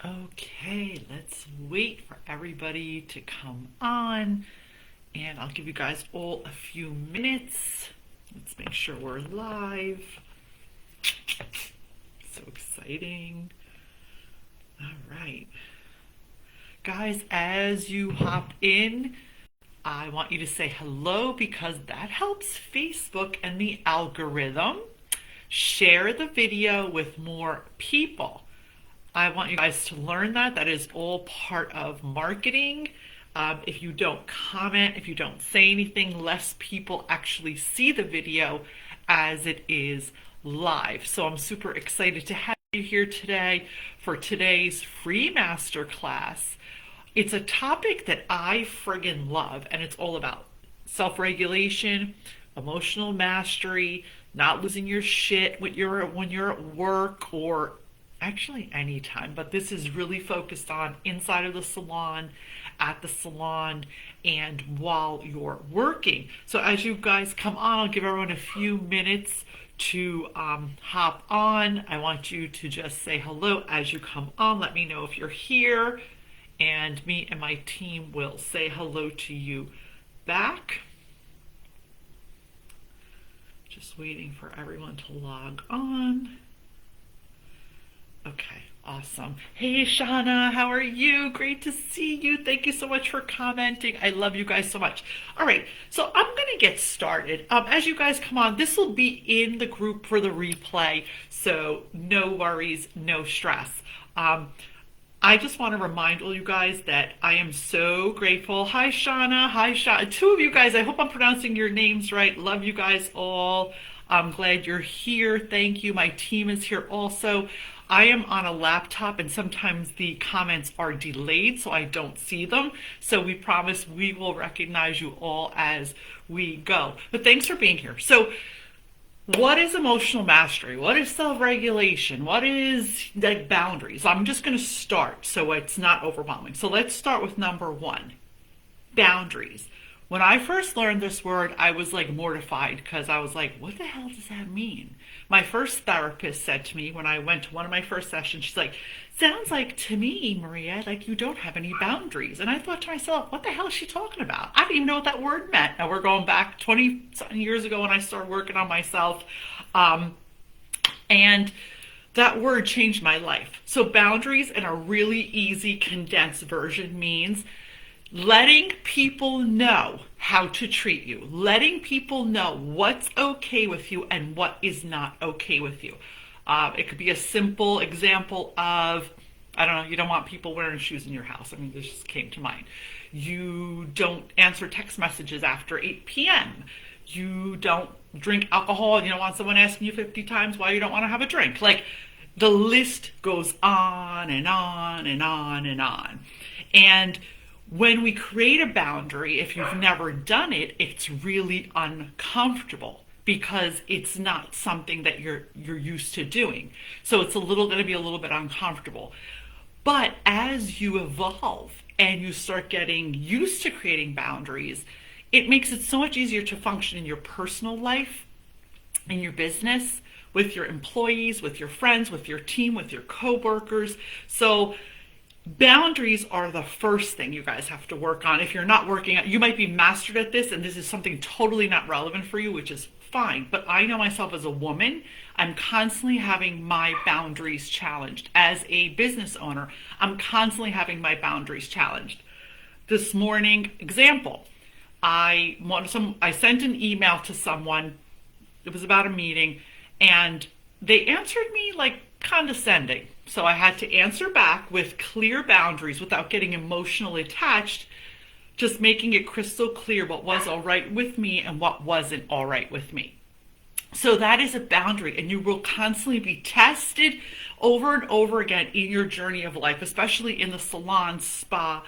Okay, let's wait for everybody to come on, and I'll give you guys all a few minutes. Let's make sure we're live. So exciting. All right. Guys, as you hop in, I want you to say hello because that helps Facebook and the algorithm share the video with more people. I want you guys to learn that. That is all part of marketing. If you don't comment, if you don't say anything, less people actually see the video as it is live. So I'm super excited to have you here today for today's free masterclass. It's a topic that I friggin' love, and it's all about self-regulation, emotional mastery, not losing your shit when you're at work or actually anytime, but this is really focused on inside of the salon, at the salon, and while you're working. So as you guys come on, I'll give everyone a few minutes to hop on. I want you to just say hello as you come on. Let me know if you're here, and me and my team will say hello to you back. Just waiting for everyone to log on. Okay, awesome. Hey, Shauna, how are you? Great to see you. Thank you so much for commenting. I love you guys so much. All right, so I'm going to get started. As you guys come on, this will be in the group for the replay, so no worries, no stress. I just want to remind all you guys that I am so grateful. Hi, Shauna. Hi, Shauna. Two of you guys, I hope I'm pronouncing your names right. Love you guys all. I'm glad you're here. Thank you. My team is here also. I am on a laptop and sometimes the comments are delayed so I don't see them. So we promise we will recognize you all as we go. But thanks for being here. So what is emotional mastery? What is self-regulation? What is like boundaries? I'm just going to start so it's not overwhelming. So let's start with number one, boundaries. When I first learned this word, I was like mortified because I was like, what the hell does that mean? My first therapist said to me when I went to one of my first sessions, she's like, sounds like to me, Maria, like you don't have any boundaries. And I thought to myself, what the hell is she talking about? I didn't even know what that word meant. Now we're going back 20 something years ago when I started working on myself. And that word changed my life. So boundaries in a really easy condensed version means letting people know how to treat you, letting people know what's okay with you and what is not okay with you. It could be a simple example of, I don't know, you don't want people wearing shoes in your house. I mean, this just came to mind. You don't answer text messages after 8 p.m. You don't drink alcohol and you don't want someone asking you 50 times why you don't want to have a drink. Like, the list goes on and on and on and on. And when we create a boundary, if you've never done it, it's really uncomfortable because it's not something that you're used to doing. So it's going to be a little bit uncomfortable. But as you evolve and you start getting used to creating boundaries, it makes it so much easier to function in your personal life, in your business, with your employees, with your friends, with your team, with your coworkers. So boundaries are the first thing you guys have to work on. If you're not working at, you might be mastered at this and this is something totally not relevant for you, which is fine. But I know myself as a woman, I'm constantly having my boundaries challenged. As a business owner, I'm constantly having my boundaries challenged. This morning, example, I sent an email to someone. It was about a meeting and they answered me like condescending. So I had to answer back with clear boundaries without getting emotionally attached, just making it crystal clear what was all right with me and what wasn't all right with me. So that is a boundary, and you will constantly be tested over and over again in your journey of life, especially in the salon, spa,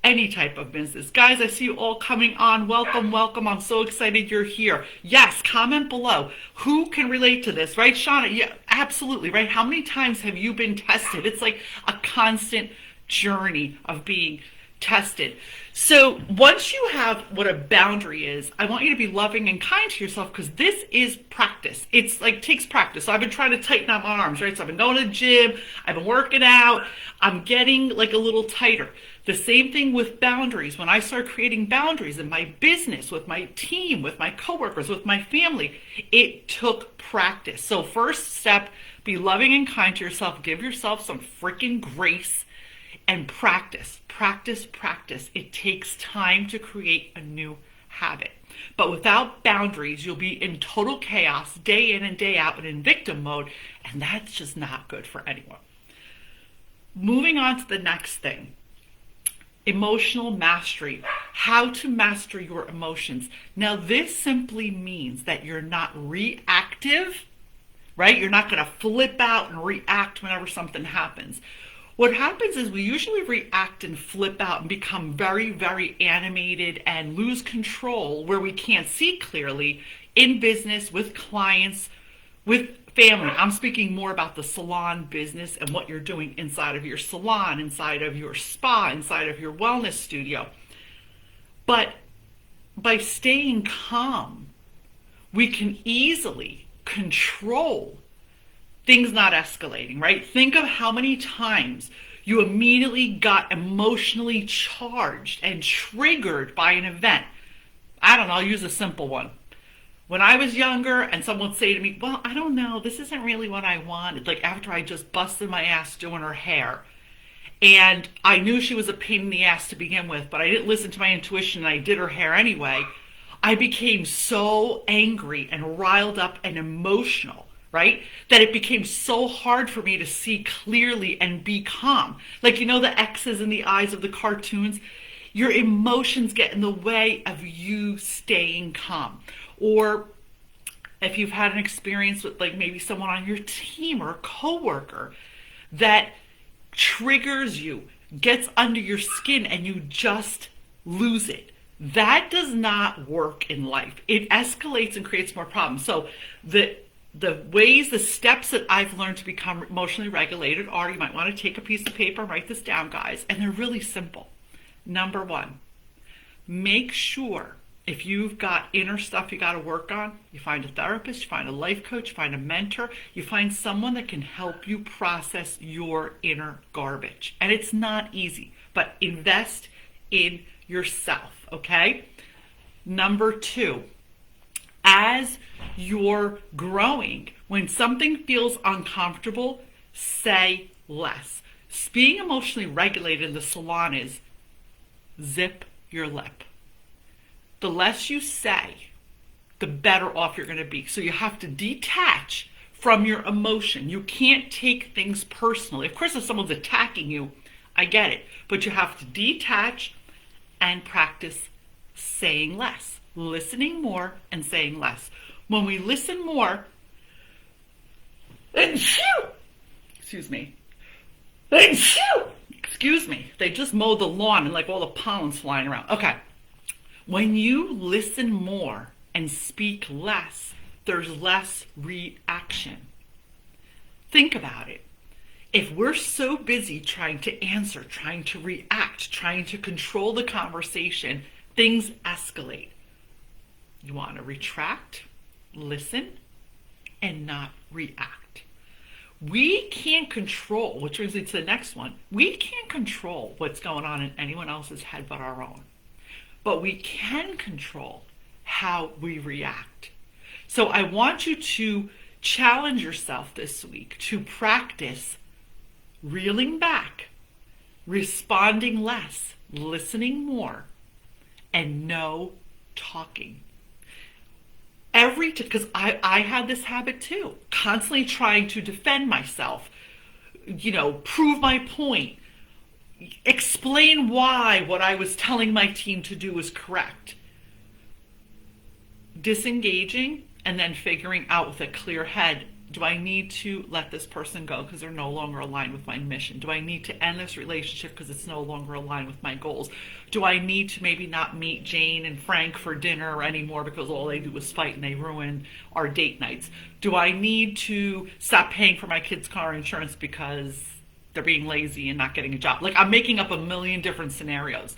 any type of business. Guys, I see you all coming on. Welcome, welcome. I'm so excited you're here. Yes, comment below. Who can relate to this, right, Shauna? Yeah, absolutely, right? How many times have you been tested? It's like a constant journey of being tested. So once you have what a boundary is, I want you to be loving and kind to yourself, because this is practice. It's like takes practice. So I've been trying to tighten up my arms, right? So I've been going to the gym, I've been working out, I'm getting like a little tighter. The same thing with boundaries. When I start creating boundaries in my business, with my team, with my coworkers, with my family, it took practice. So first step, be loving and kind to yourself. Give yourself some freaking grace and practice. Practice, practice. It takes time to create a new habit. But without boundaries, you'll be in total chaos day in and day out and in victim mode, and that's just not good for anyone. Moving on to the next thing. Emotional mastery, how to master your emotions. Now, this simply means that you're not reactive, right? You're not going to flip out and react whenever something happens. What happens is we usually react and flip out and become very, very animated and lose control where we can't see clearly in business, with clients, with family. I'm speaking more about the salon business and what you're doing inside of your salon, inside of your spa, inside of your wellness studio. But by staying calm, we can easily control things not escalating, right? Think of how many times you immediately got emotionally charged and triggered by an event. I don't know, I'll use a simple one. When I was younger and someone would say to me, well, I don't know, this isn't really what I wanted. Like after I just busted my ass doing her hair. And I knew she was a pain in the ass to begin with, but I didn't listen to my intuition and I did her hair anyway. I became so angry and riled up and emotional, right? That it became so hard for me to see clearly and be calm. Like, you know, the X's in the eyes of the cartoons? Your emotions get in the way of you staying calm. Or if you've had an experience with like maybe someone on your team or a coworker that triggers you, gets under your skin, and you just lose it. That does not work in life. It escalates and creates more problems. So the steps that I've learned to become emotionally regulated are, you might want to take a piece of paper and write this down, guys, and they're really simple. Number one, make sure if you've got inner stuff you got to work on, you find a therapist, you find a life coach, you find a mentor, you find someone that can help you process your inner garbage. And it's not easy, but invest in yourself, okay? Number two, as you're growing, when something feels uncomfortable, say less. Being emotionally regulated in the salon is zip your lip. The less you say, the better off you're going to be. So you have to detach from your emotion. You can't take things personally. Of course, if someone's attacking you, I get it. But you have to detach and practice saying less, listening more and saying less. When we listen more, excuse me, they just mowed the lawn and like all the pollen's flying around. Okay. When you listen more and speak less, there's less reaction. Think about it. If we're so busy trying to answer, trying to react, trying to control the conversation, things escalate. You want to retract, listen, and not react. We can't control, which brings me to the next one, we can't control what's going on in anyone else's head but our own. But we can control how we react. So I want you to challenge yourself this week to practice reeling back, responding less, listening more, and no talking. Because I had this habit too, constantly trying to defend myself, prove my point, explain why what I was telling my team to do was correct. Disengaging and then figuring out with a clear head, do I need to let this person go because they're no longer aligned with my mission? Do I need to end this relationship because it's no longer aligned with my goals? Do I need to maybe not meet Jane and Frank for dinner anymore because all they do is fight and they ruin our date nights? Do I need to stop paying for my kids' car insurance because they're being lazy and not getting a job. Like, I'm making up a million different scenarios.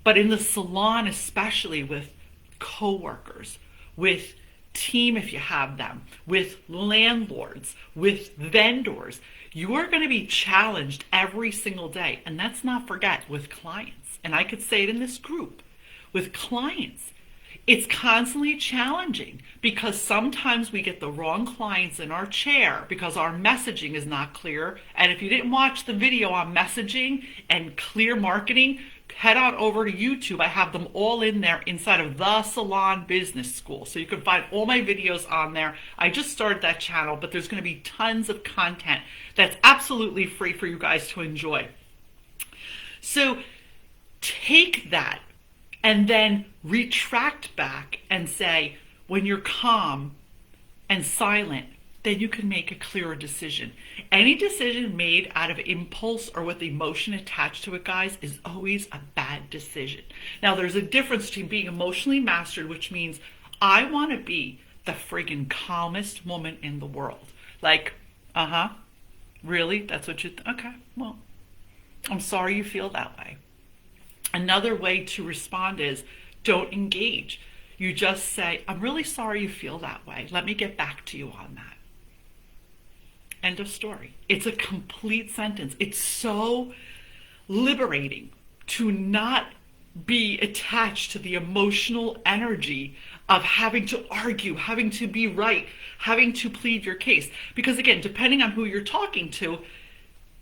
But in the salon, especially with coworkers, with team if you have them, with landlords, with vendors, you are going to be challenged every single day. And let's not forget, with clients, and I could say it in this group, with clients, it's constantly challenging because sometimes we get the wrong clients in our chair because our messaging is not clear. And if you didn't watch the video on messaging and clear marketing, head on over to YouTube. I have them all in there inside of the Salon Business School. So you can find all my videos on there. I just started that channel, but there's going to be tons of content that's absolutely free for you guys to enjoy. So take that and then retract back and say, when you're calm and silent, then you can make a clearer decision. Any decision made out of impulse or with emotion attached to it, guys, is always a bad decision. Now, there's a difference between being emotionally mastered, which means I want to be the friggin' calmest woman in the world. Like, really? That's what you okay, well, I'm sorry you feel that way. Another way to respond is don't engage. You just say, I'm really sorry you feel that way. Let me get back to you on that. End of story. It's a complete sentence. It's so liberating to not be attached to the emotional energy of having to argue, having to be right, having to plead your case. Because again, depending on who you're talking to,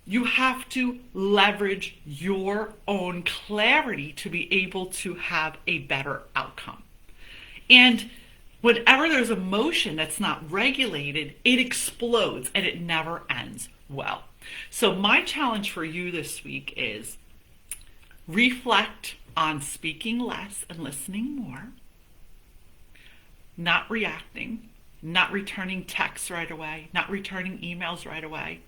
you have to leverage your own clarity to be able to have a better outcome. And whenever there's emotion that's not regulated, it explodes and it never ends well. So my challenge for you this week is reflect on speaking less and listening more, not reacting, not returning texts right away, not returning emails right away,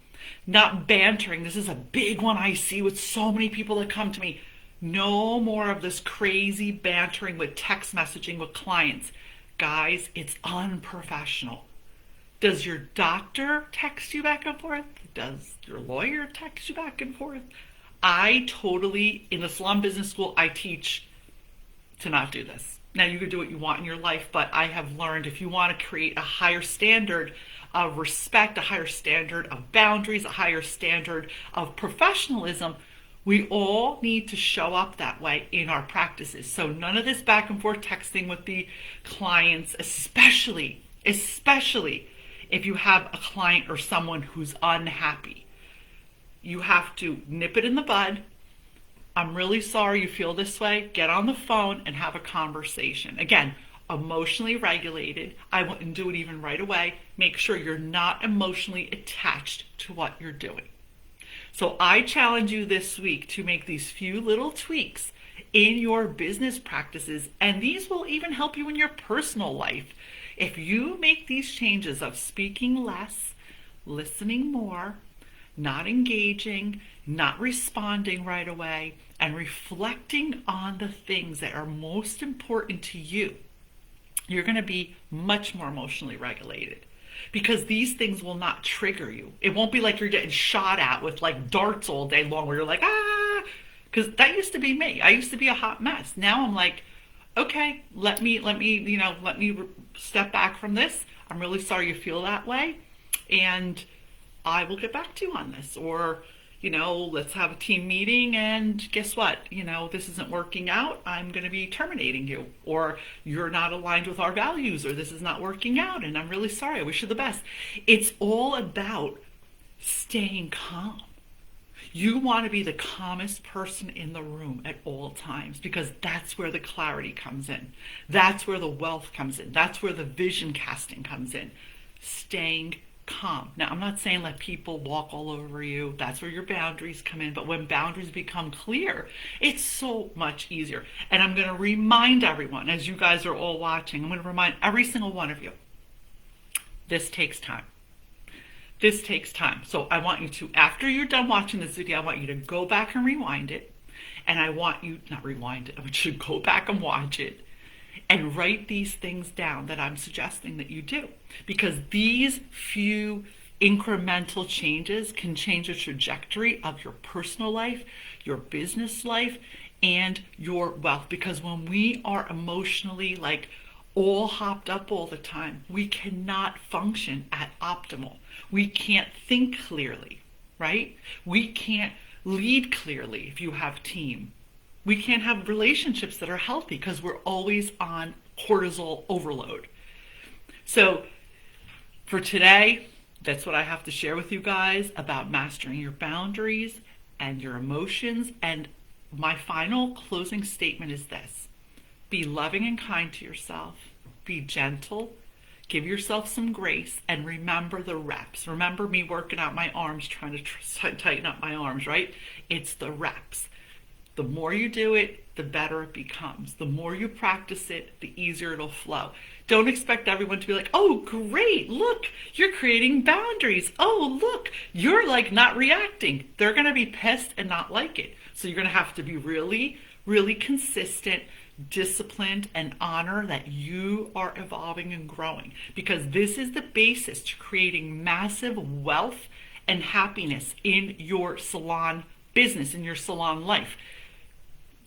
not bantering. This is a big one I see with so many people that come to me. No more of this crazy bantering with text messaging with clients. Guys, it's unprofessional. Does your doctor text you back and forth? Does your lawyer text you back and forth? I totally, in the Salon Business School, I teach to not do this. Now, you can do what you want in your life, but I have learned if you want to create a higher standard of respect, a higher standard of boundaries, a higher standard of professionalism, we all need to show up that way in our practices. So none of this back and forth texting with the clients, especially if you have a client or someone who's unhappy. You have to nip it in the bud. I'm really sorry you feel this way. Get on the phone and have a conversation. Again, emotionally regulated. I wouldn't do it even right away. Make sure you're not emotionally attached to what you're doing. So I challenge you this week to make these few little tweaks in your business practices, and these will even help you in your personal life. If you make these changes of speaking less, listening more, not engaging, not responding right away, and reflecting on the things that are most important to you, you're going to be much more emotionally regulated. Because these things will not trigger you. It won't be like you're getting shot at with like darts all day long where you're like, because that used to be me. I used to be a hot mess. Now I'm like, okay, let me step back from this. I'm really sorry you feel that way. And I will get back to you on this. Or, let's have a team meeting and guess what? This isn't working out. I'm going to be terminating you. Or you're not aligned with our values, or this is not working out and I'm really sorry. I wish you the best. It's all about staying calm. You want to be the calmest person in the room at all times because that's where the clarity comes in. That's where the wealth comes in. That's where the vision casting comes in. Staying calm. Now, I'm not saying let people walk all over you. That's where your boundaries come in. But when boundaries become clear, it's so much easier. And I'm going to remind everyone, as you guys are all watching, I'm going to remind every single one of you, this takes time. This takes time. So I want you to, after you're done watching this video, I want you to go back and rewind it. And I want you, not rewind it, I want you to go back and watch it and write these things down that I'm suggesting that you do. Because these few incremental changes can change the trajectory of your personal life, your business life, and your wealth. Because when we are emotionally like all hopped up all the time, we cannot function at optimal. We can't think clearly, right? We can't lead clearly if you have team. We can't have relationships that are healthy because we're always on cortisol overload. So for today, that's what I have to share with you guys about mastering your boundaries and your emotions. And my final closing statement is this: be loving and kind to yourself, be gentle, give yourself some grace, and remember the reps. Remember me working out my arms, trying to tighten up my arms, right? It's the reps. The more you do it, the better it becomes. The more you practice it, the easier it'll flow. Don't expect everyone to be like, oh, great, look, you're creating boundaries. Oh, look, you're like not reacting. They're going to be pissed and not like it. So you're going to have to be really, really consistent, disciplined, and honor that you are evolving and growing, because this is the basis to creating massive wealth and happiness in your salon business, in your salon life.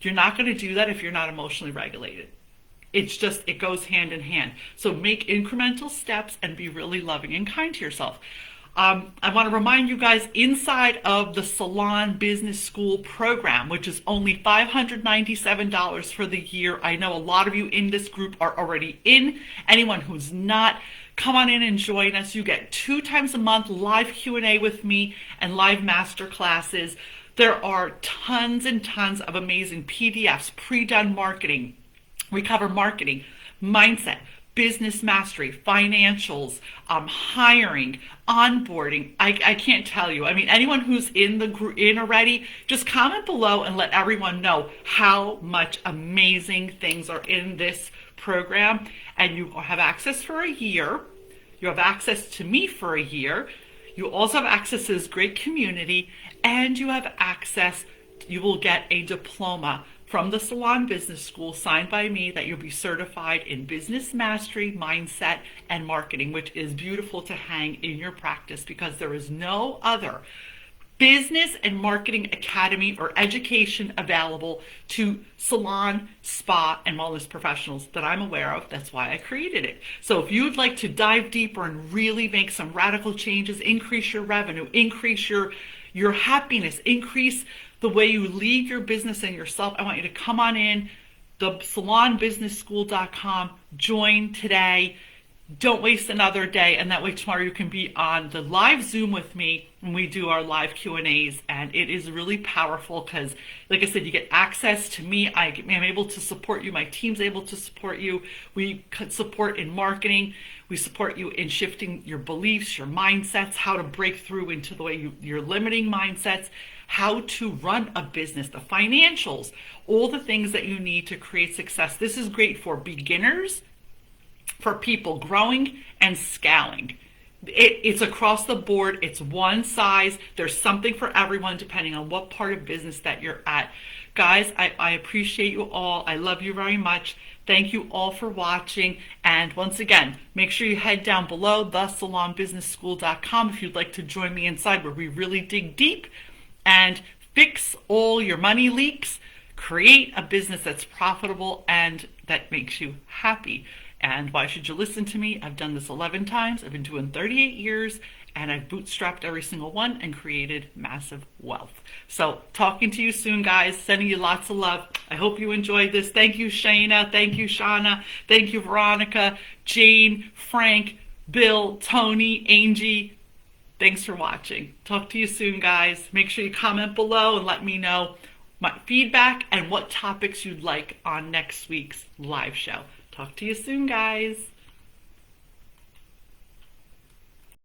You're not going to do that if you're not emotionally regulated. It goes hand in hand. So make incremental steps and be really loving and kind to yourself. I want to remind you guys, inside of the Salon Business School program, which is only $597 for the year. I know a lot of you in this group are already in. Anyone who's not, come on in and join us. You get 2 times a month live Q&A with me and live master classes. There are tons and tons of amazing PDFs, pre-done marketing. We cover marketing, mindset, business mastery, financials, hiring, onboarding. I can't tell you. I mean, anyone who's in already, just comment below and let everyone know how much amazing things are in this program. And you have access for a year. You have access to me for a year. You also have access to this great community, and you have access, you will get a diploma from the Salon Business School signed by me that you'll be certified in business mastery, mindset, and marketing, which is beautiful to hang in your practice, because there is no other business and marketing academy or education available to salon, spa, and wellness professionals that I'm aware of. That's why I created it. So if you'd like to dive deeper and really make some radical changes, increase your revenue, increase your happiness, increase the way you lead your business and yourself, I want you to come on in, the salonbusinessschool.com, join today. Don't waste another day, and that way tomorrow you can be on the live Zoom with me when we do our live Q&As, and it is really powerful because, like I said, you get access to me. I'm able to support you. My team's able to support you. We could support in marketing. We support you in shifting your beliefs, your mindsets, how to break through into the way you're limiting mindsets, how to run a business, the financials, all the things that you need to create success. This is great for beginners, for people growing and scaling. It's across the board. It's one size. There's something for everyone depending on what part of business that you're at. Guys, I appreciate you all. I love you very much. Thank you all for watching. And once again, make sure you head down below, thesalonbusinessschool.com, if you'd like to join me inside, where we really dig deep and fix all your money leaks, create a business that's profitable and that makes you happy. And why should you listen to me? I've done this 11 times. I've been doing 38 years, and I've bootstrapped every single one and created massive wealth. So talking to you soon, guys. Sending you lots of love. I hope you enjoyed this. Thank you, Shayna. Thank you, Shauna. Thank you, Veronica, Jane, Frank, Bill, Tony, Angie. Thanks for watching. Talk to you soon, guys. Make sure you comment below and let me know my feedback and what topics you'd like on next week's live show. Talk to you soon, guys.